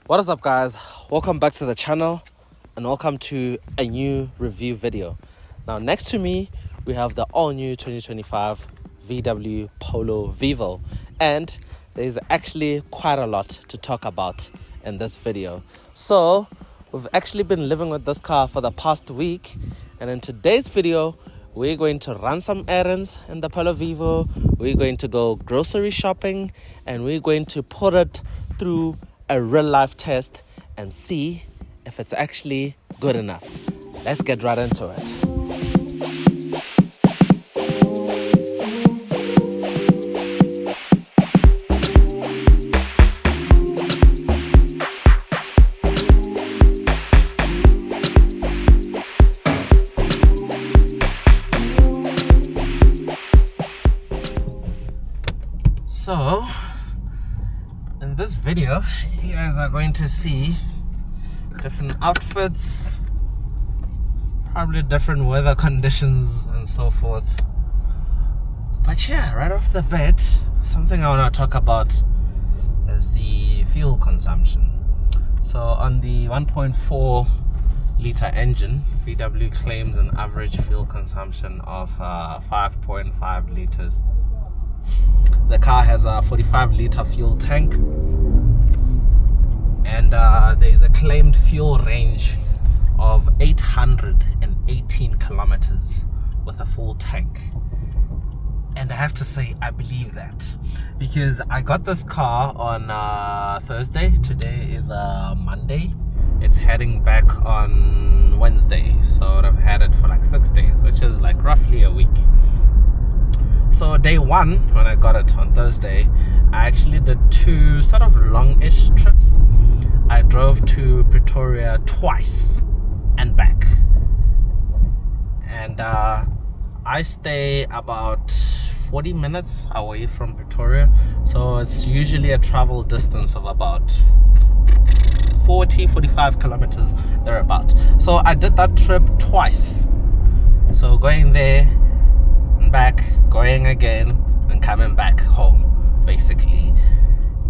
What is up, guys? Welcome back to the channel and welcome to a new review video. Now next to me we have the all-new 2025 VW Polo Vivo, and there's actually quite a lot to talk about in this video. So we've actually been living with this car for the past week, and in today's video we're going to run some errands in the Polo Vivo, we're going to go grocery shopping, and we're going to put it through a real life test and see if it's actually good enough. Let's get right into it. So in this video, you guys are going to see different outfits, probably different weather conditions and so forth. But yeah, right off the bat, something I want to talk about is the fuel consumption. So on the 1.4 liter engine, VW claims an average fuel consumption of 5.5 liters. The car has a 45 liter fuel tank, and there is a claimed fuel range of 818 kilometers with a full tank. And I have to say, I believe that, because I got this car on Thursday. Today is Monday. It's heading back on Wednesday, so I've had it for like 6 days, which is like roughly a week. So day one, when I got it on Thursday, I actually did two sort of long-ish trips. I drove to Pretoria twice and back. And I stay about 40 minutes away from Pretoria. So it's usually a travel distance of about 45 kilometers, thereabout. So I did that trip twice. So going there, back, going again, and coming back home, basically.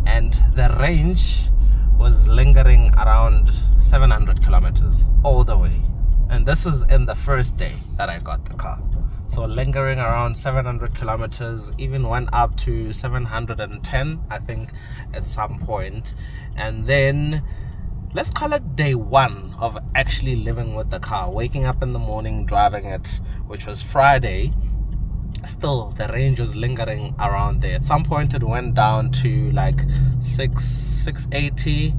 And the range was lingering around 700 kilometers all the way. And this is in the first day that I got the car. So lingering around 700 kilometers, even went up to 710, I think, at some point. And then let's call it day one of actually living with the car, waking up in the morning, driving it, which was Friday. Still, the range was lingering around there. At some point it went down to like 680,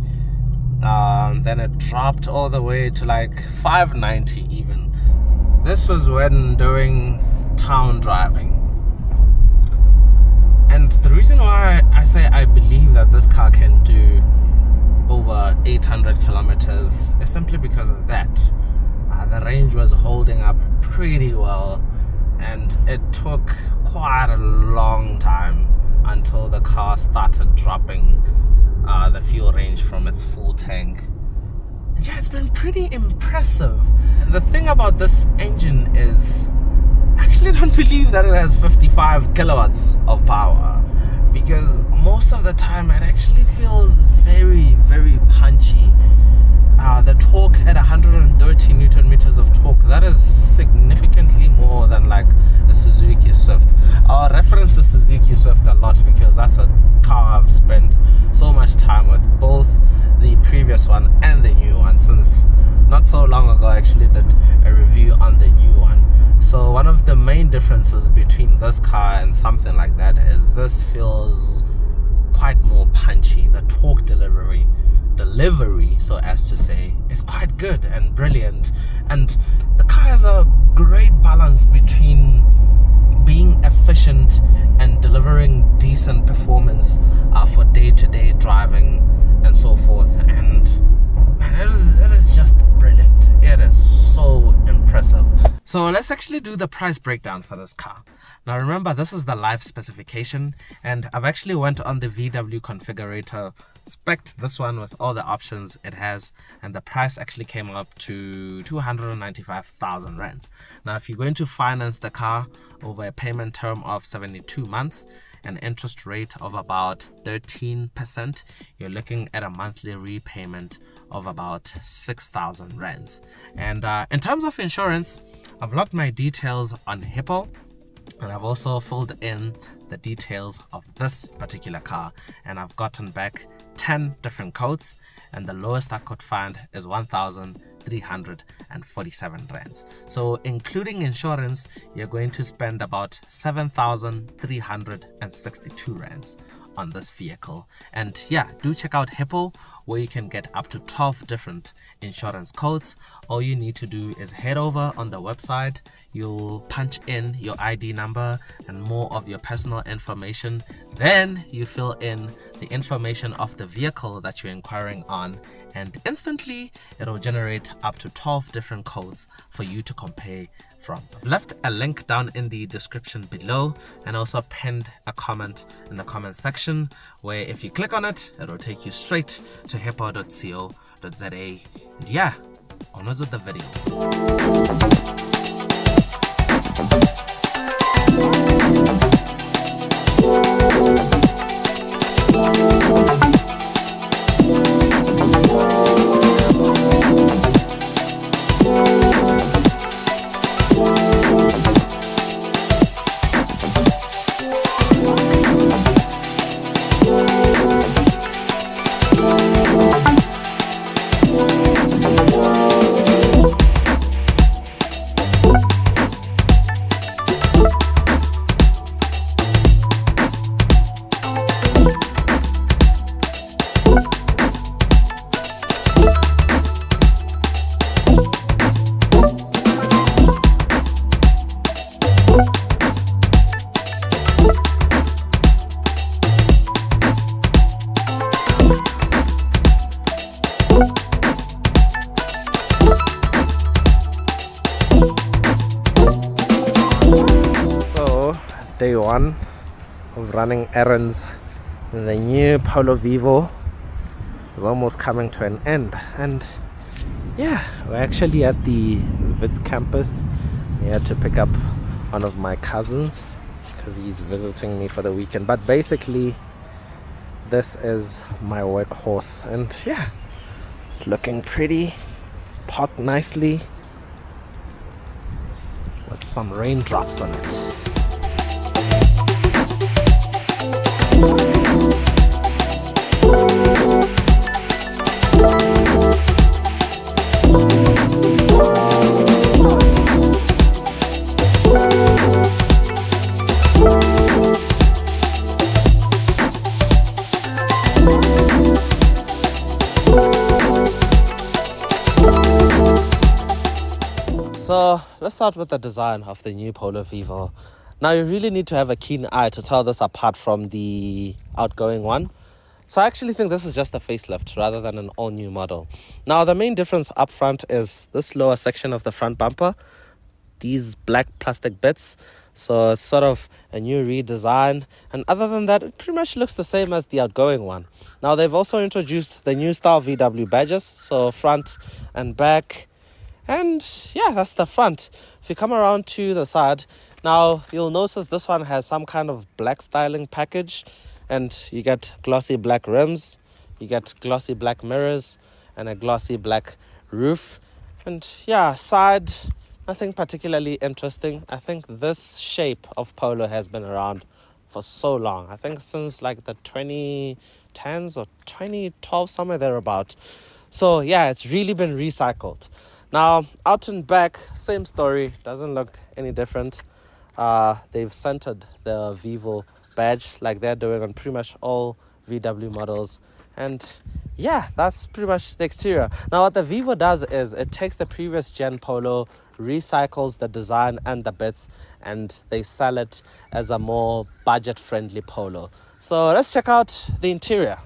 then it dropped all the way to like 590 even. This was when doing town driving. And the reason why I say I believe that this car can do over 800 kilometers is simply because of that. The range was holding up pretty well, and it took quite a long time until the car started dropping the fuel range from its full tank. And yeah, it's been pretty impressive. The thing about this engine is, I actually don't believe that it has 55 kilowatts of power, because most of the time it actually feels very, very punchy. The torque at 130 newton meters of torque, that is significantly more than like a Suzuki Swift. I'll reference the Suzuki Swift a lot because that's a car I've spent so much time with, both the previous one and the new one. Since not so long ago I actually did a review on the new one. So one of the main differences between this car and something like that is this feels quite more punchy. The torque delivery, so as to say, is quite good and brilliant, and the car has a great balance between being efficient and delivering decent performance for day-to-day driving and so forth. And man, it is just brilliant. It is so impressive. So let's actually do the price breakdown for this car. Now remember, this is the live specification, and I've actually went on the VW configurator, spec'd this one with all the options it has, and the price actually came up to 295,000 rands. Now if you're going to finance the car over a payment term of 72 months, an interest rate of about 13%, you're looking at a monthly repayment of about 6,000 rands. And in terms of insurance, I've logged my details on Hippo, and I've also filled in the details of this particular car, and I've gotten back 10 different codes, and the lowest I could find is 1,347 rands. So including insurance, you're going to spend about 7,362 rands on this vehicle. And yeah, do check out Hippo, where you can get up to 12 different insurance codes. All you need to do is head over on the website, you'll punch in your ID number and more of your personal information, then you fill in the information of the vehicle that you're inquiring on, and instantly it'll generate up to 12 different codes for you to compare from. I've left a link down in the description below, and also pinned a comment in the comment section, where if you click on it, it'll take you straight to hippo.co.za. And yeah, onwards with the video. Day one of running errands in the new Polo Vivo is almost coming to an end, and yeah, we're actually at the Wits campus. We had to pick up one of my cousins because he's visiting me for the weekend, but basically this is my workhorse, and yeah, it's looking pretty, parked nicely with some raindrops on it. So let's start with the design of the new Polo Vivo. Now you really need to have a keen eye to tell this apart from the outgoing one. So I actually think this is just a facelift rather than an all new model. Now the main difference up front is this lower section of the front bumper, these black plastic bits. So it's sort of a new redesign, and other than that, it pretty much looks the same as the outgoing one. Now they've also introduced the new style VW badges, so front and back. And yeah, that's the front. If you come around to the side, now you'll notice this one has some kind of black styling package, and you get glossy black rims, you get glossy black mirrors, and a glossy black roof. And yeah, side, nothing particularly interesting. I think this shape of Polo has been around for so long. I think since like the 2010s or 2012, somewhere thereabout. So yeah, it's really been recycled. Now, out and back, same story, doesn't look any different. They've centered the Vivo badge like they're doing on pretty much all VW models. And yeah, that's pretty much the exterior. Now, what the Vivo does is it takes the previous gen Polo, recycles the design and the bits, and they sell it as a more budget-friendly Polo. So let's check out the interior.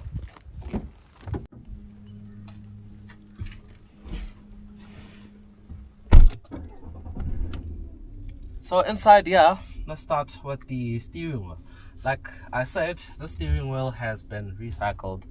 So inside here, let's start with the steering wheel. Like I said, the steering wheel has been recycled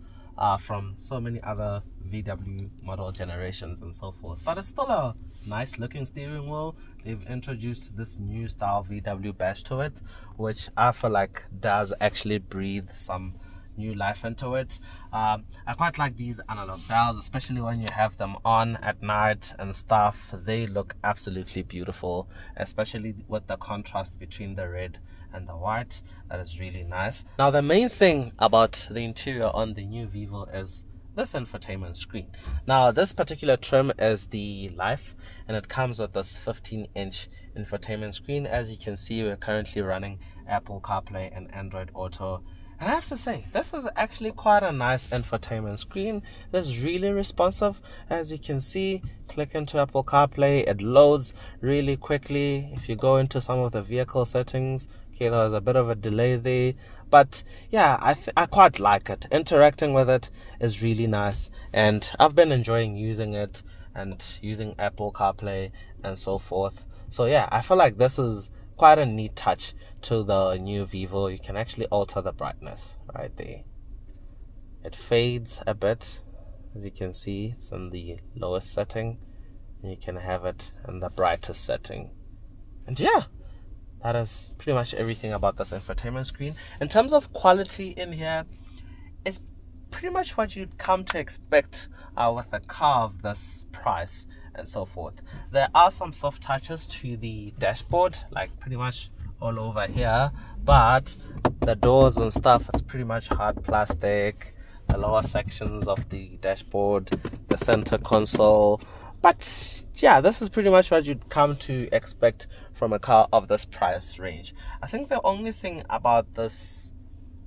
from so many other VW model generations and so forth. But it's still a nice looking steering wheel. They've introduced this new style VW badge to it, which I feel like does actually breathe some new life into it. I quite like these analog dials, especially when you have them on at night and stuff. They look absolutely beautiful, especially with the contrast between the red and the white. That is really nice. Now, the main thing about the interior on the new Vivo is this infotainment screen. Now, this particular trim is the Life, and it comes with this 15-inch infotainment screen. As you can see, we're currently running Apple CarPlay and Android Auto. And I have to say, this is actually quite a nice infotainment screen. It is really responsive. As you can see, click into Apple CarPlay, it loads really quickly. If you go into some of the vehicle settings, okay, there was a bit of a delay there. But yeah, I quite like it. Interacting with it is really nice. And I've been enjoying using it and using Apple CarPlay and so forth. So yeah, I feel like this is quite a neat touch to the new Vivo. You can actually alter the brightness right there. It fades a bit. As you can see, it's in the lowest setting. You can have it in the brightest setting. And yeah, that is pretty much everything about this infotainment screen. In terms of quality in here, it's pretty much what you'd come to expect with a car of this price and so forth. There are some soft touches to the dashboard, like pretty much all over here, but the doors and stuff, it's pretty much hard plastic. The lower sections of the dashboard, the center console. But yeah, this is pretty much what you'd come to expect from a car of this price range. I think the only thing about this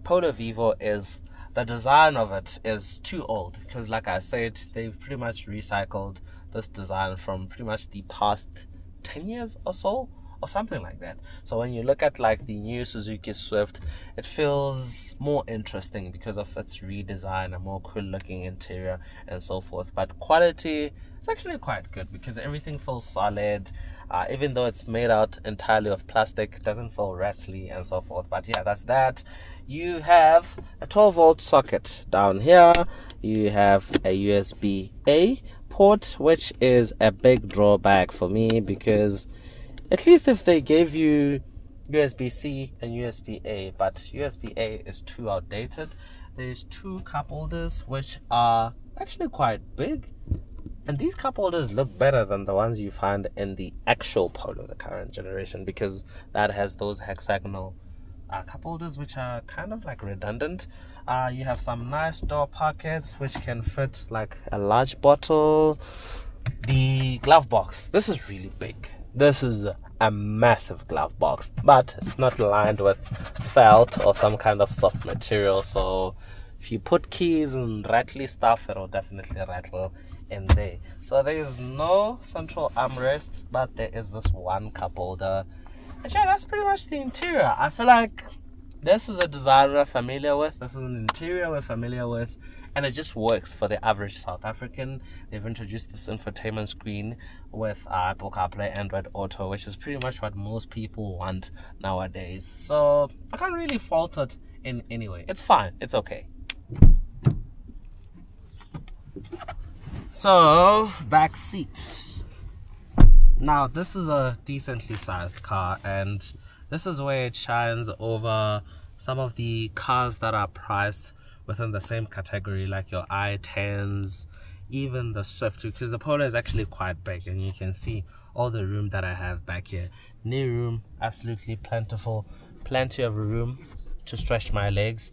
Polo Vivo is the design of it is too old, because like I said, they've pretty much recycled this design from pretty much the past 10 years or so, or something like that. So when you look at like the new Suzuki Swift, it feels more interesting because of its redesign, a more cool looking interior and so forth. But quality, it's actually quite good because everything feels solid. Even though it's made out entirely of plastic, it doesn't feel rattly and so forth. But yeah, that's that. You have a 12-volt socket down here. You have a USB-A port, which is a big drawback for me, because at least if they gave you USB-C and USB-A, but USB-A is too outdated. There's two cup holders which are actually quite big, and these cup holders look better than the ones you find in the actual Polo, the current generation, because that has those hexagonal cup holders which are kind of like redundant. You have some nice door pockets which can fit like a large bottle. The glove box, this is really big. This is a massive glove box, but it's not lined with felt or some kind of soft material, so if you put keys and rattly stuff, it'll definitely rattle in there. So there is no central armrest, but there is this one cup holder. And yeah, that's pretty much the interior. I feel like this is a design we're familiar with, this is an interior we're familiar with, and it just works for the average South African. They've introduced this infotainment screen with Apple CarPlay, Android Auto, which is pretty much what most people want nowadays. So I can't really fault it in any way. It's fine, it's okay. So, back seats. Now, this is a decently sized car, and this is where it shines over some of the cars that are priced within the same category, like your i10s, even the Swift, because the Polo is actually quite big, and you can see all the room that I have back here. Knee room, absolutely plentiful, plenty of room to stretch my legs.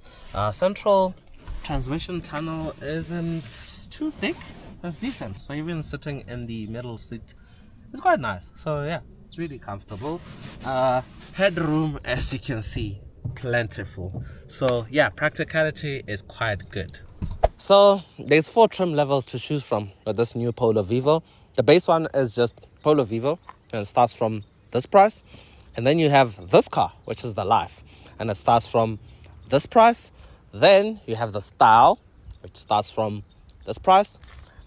Central transmission tunnel isn't too thick, that's decent, so even sitting in the middle seat is quite nice. So yeah, it's really comfortable. Headroom, as you can see, plentiful. So yeah, practicality is quite good. So there's 4 trim levels to choose from with this new Polo Vivo. The base one is just Polo Vivo, and it starts from this price. And then you have this car, which is the Life, and it starts from this price. Then you have the Style, which starts from this price.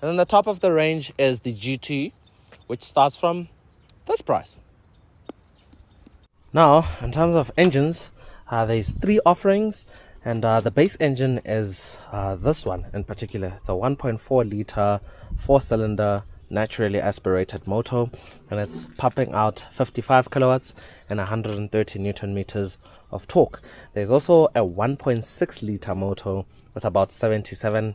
And then the top of the range is the GT, which starts from this price. Now, in terms of engines, there's 3 offerings. And the base engine is this one in particular. It's a 1.4 liter 4-cylinder naturally aspirated motor, and it's pumping out 55 kilowatts and 130 newton meters of torque. There's also a 1.6 liter motor with about 77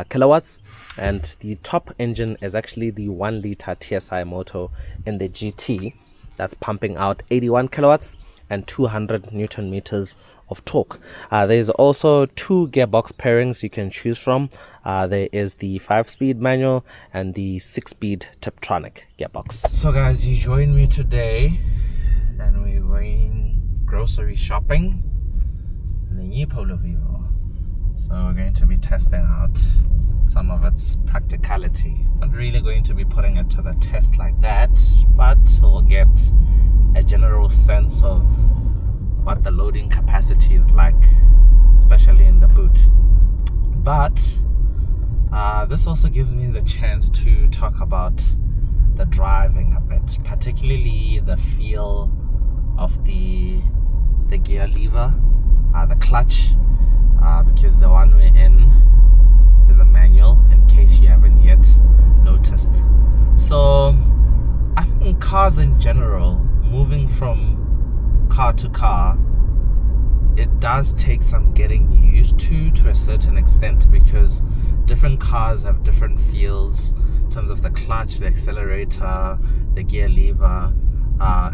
kilowatts, and the top engine is actually the 1 liter TSI motor in the GT that's pumping out 81 kilowatts and 200 newton meters of torque. There's also 2 gearbox pairings you can choose from. There is the 5-speed manual and the 6-speed Tiptronic gearbox. So guys, you join me today and we're going grocery shopping in the new Polo Vivo. So we're going to be testing out some of its practicality. Not really going to be putting it to the test like that, but we'll get a general sense of what the loading capacity is like, especially in the boot. But this also gives me the chance to talk about the driving a bit, particularly the feel of the gear lever, the clutch, because the one we're in is a manual, in case you haven't yet noticed. So I think cars in general, moving from car to car, it does take some getting used to a certain extent, because different cars have different feels in terms of the clutch, the accelerator, the gear lever,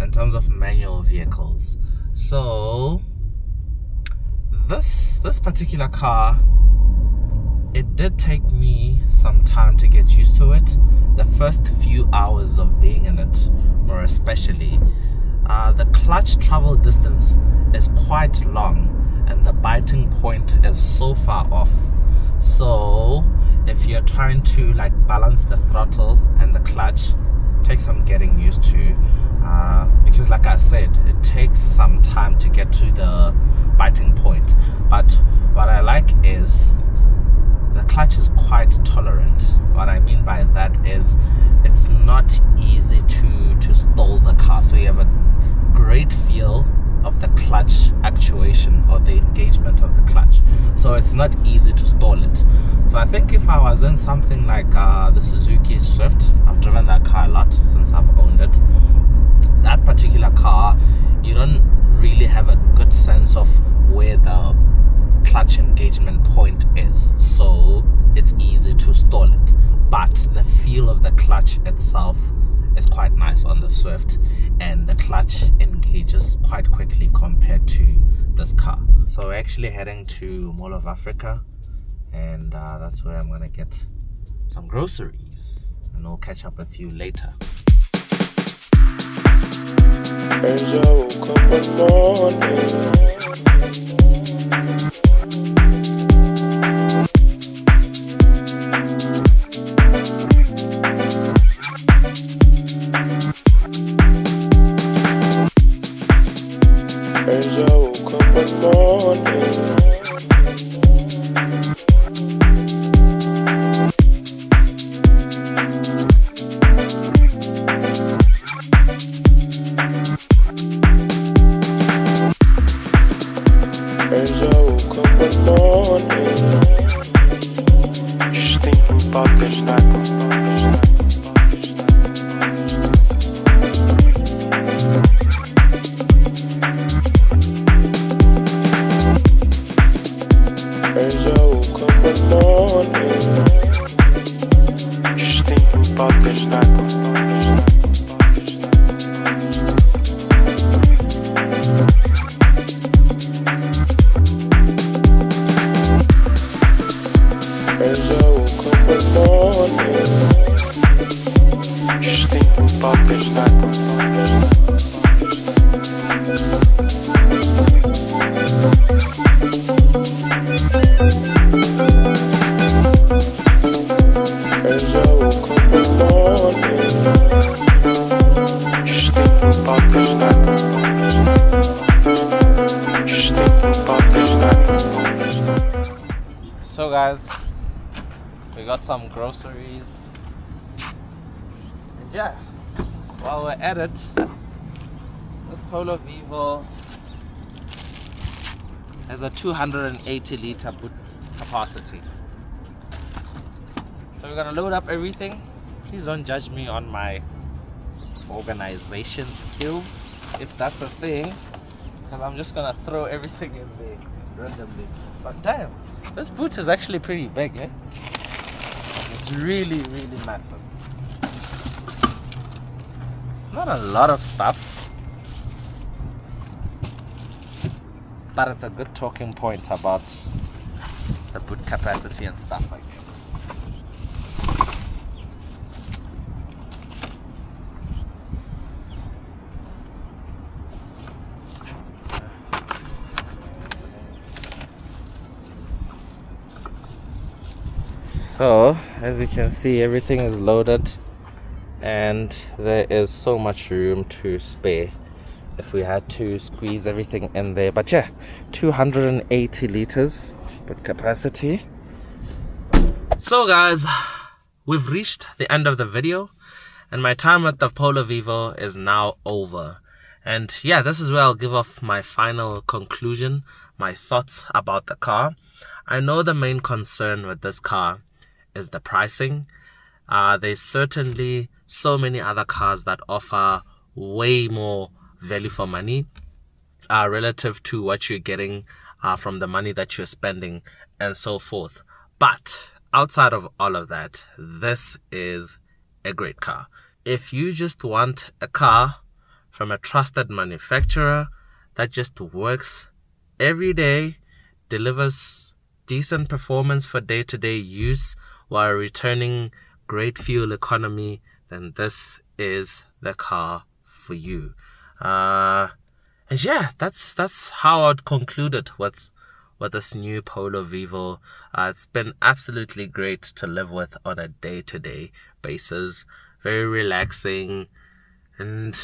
in terms of manual vehicles. So this particular car, it did take me some time to get used to it. The first few hours of being in it, more especially, the clutch travel distance is quite long and the biting point is so far off. So if you're trying to like balance the throttle and the clutch, take some getting used to, because like I said, it takes some time to get to the biting point. But what I like is the clutch is quite tolerant. What I mean by that is it's not easy to stall the car, so you have a great feel of the clutch actuation or the engagement of the clutch, so it's not easy to stall it. So I think if I was in something like the Suzuki Swift, I've driven that car a lot since I've owned it, that particular car, you don't really have a good sense of where the clutch engagement point is, so it's easy to stall it. But the feel of the clutch itself is quite nice on the Swift, and the clutch engages quite quickly compared to this car. So we're actually heading to Mall of Africa, and that's where I'm gonna get some groceries, and I'll catch up with you later. As I woke up one morning, just thinking about this night. As I woke up one morning, just thinking about this night. As I woke up one morning, just thinking about this night. As I woke up one morning, just thinking about this night. Just thinking about this night. So guys, we got some groceries, and yeah, while we're at it, this Polo Vivo has a 280 liter boot capacity. So we're gonna load up everything. Please don't judge me on my organization skills, if that's a thing, because I'm just gonna throw everything in there randomly. But damn, this boot is actually pretty big, eh? It's really massive. It's not a lot of stuff, but it's a good talking point about the boot capacity and stuff, I guess. So as you can see, everything is loaded and there is so much room to spare if we had to squeeze everything in there. But yeah, 280 liters with capacity. So guys, we've reached the end of the video and my time at the Polo Vivo is now over. And yeah, this is where I'll give off my final conclusion, my thoughts about the car. I know the main concern with this car is the pricing. There's certainly so many other cars that offer way more value for money relative to what you're getting from the money that you're spending and so forth. But outside of all of that, this is a great car. If you just want a car from a trusted manufacturer that just works every day, delivers decent performance for day-to-day use while returning great fuel economy, then this is the car for you. And yeah, that's how I'd conclude it with this new Polo Vivo. It's been absolutely great to live with on a day-to-day basis. Very relaxing. And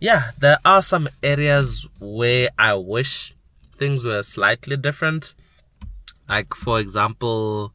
yeah, there are some areas where I wish things were slightly different. Like for example,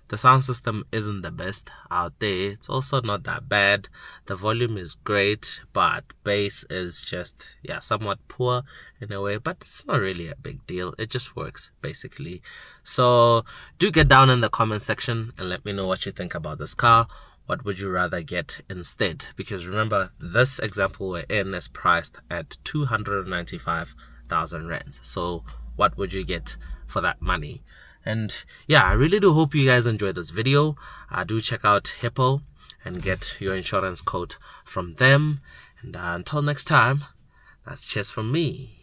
the sound system isn't the best out there. It's also not that bad. The volume is great, but bass is just, yeah, somewhat poor in a way, but it's not really a big deal. It just works, basically. So do get down in the comment section and let me know what you think about this car. What would you rather get instead? Because remember, this example we're in is priced at 295,000 rands. So what would you get for that money? And yeah, I really do hope you guys enjoyed this video. Do check out Hippo and get your insurance quote from them. And until next time, that's cheers from me.